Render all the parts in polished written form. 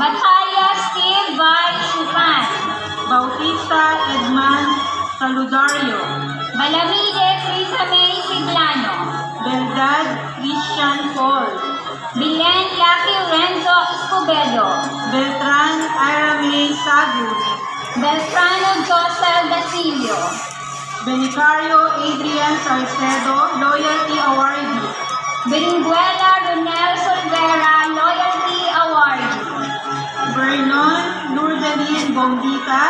Batalla Steve Vai Chupan, Bautista Edman Saludario, Balamide Crisame Siglano, Verdad Christian Paul, Bilen Lucky Renzo Escobedo, Beltran Aramay Sagus, Beltrano Josel Dasilio, Benicario Adrian Salcedo, Loyalty Awardee, Beringuela Ronel Solvera, Loyalty Awardee, Vernon Lourdelin Bombita,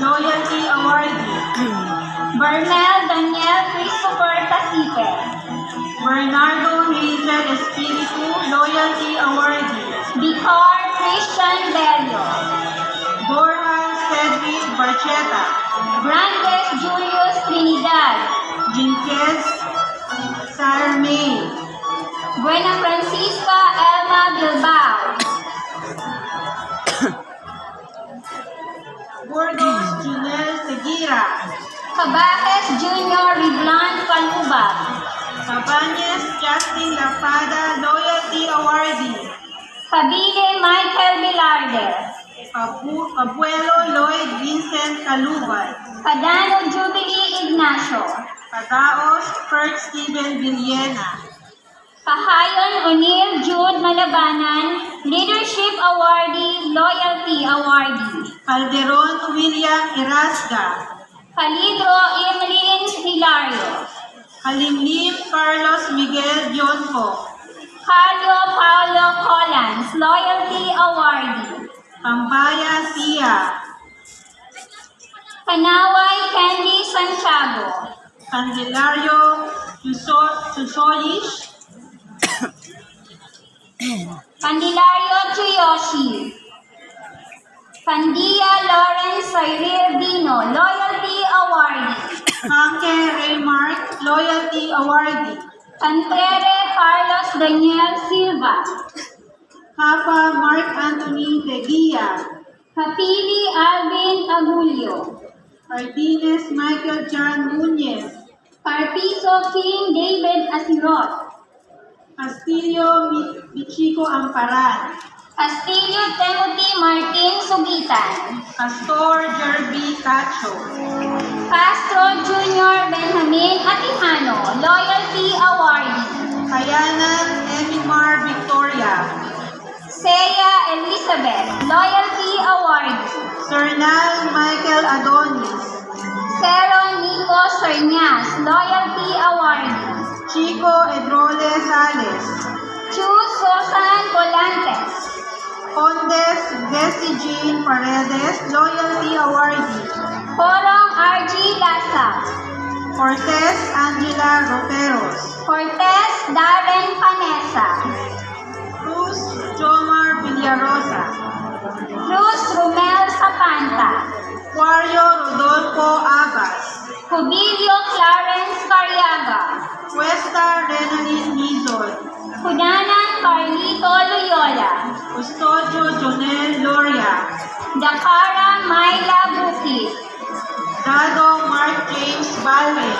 Loyalty Awardee, Bernel Daniel Christopher Casipe, Bernardo Hazel Espiritu, Loyalty Awardee, Bicar Christian Bello, Borja Cedric Barcheta, Brandes Julius Trinidad, Jinquez Sarmay, Buena Francisca Elma Bilbao, Burgos Junel Seguira, Cabajes Junior Riblan Calubag, Cabañez Justin Lapada, Loyalty Awardee, Cabide Michael Velarde, Abuelo Lloyd Vincent Calubay, Cadano Jubilee Ignacio, Padaos Kurt Steven Villena, Kahayon O'Neil Jude Malabanan, Leadership Awardee, Loyalty Awardee, Calderon William Erasga, Calidro Emeline Hilario, Halimlim Carlos Miguel Dionco, Carlo Paulo Collins, Loyalty Awardee, Pampaya Sia, Kanaway Candy Santiago, Candelario Tusoyish, Candelario Tsuyoshi, Candia Lawrence Cyril Dino, Loyalty Awardee, Hanke Raymark, Loyalty Awardee, Cantere Carlos Daniel Silva, Papa Mark Anthony De Guia, Kapili Alvin Agulio, Martinez Michael John Nunez, Carpizo King David Asirot, Castillo Michiko Amparan, Castillo Timothy Martin Sugitan, Pastor Jerby Cacho, Castro Jr. Benjamin Atihano, Loyalty Awardee, Kayanan Emimar Victoria, Seya Elizabeth, Loyalty Awardee, Sernal Michael Adonis, Cero Nico Sernias, Loyalty Awardee, Chico Edrole Sales, Chu Susan Colantes, Condes Bessie Jean Paredes, Loyalty Awardee, Porong RG Lasa, Cortez Angela Roteros, Cortez Darren Panesa, Cruz Jomar Villarosa, Cruz Romel Zapanta, Cuario Rodolfo Abbas, Cubilio Clarence Cariaga, Cuesta Renalyn Mizon, Kudanan Carlito Loyola, Custodio Jonel Loria, Dakara Myla Bukit, Dado Mark James Balwe,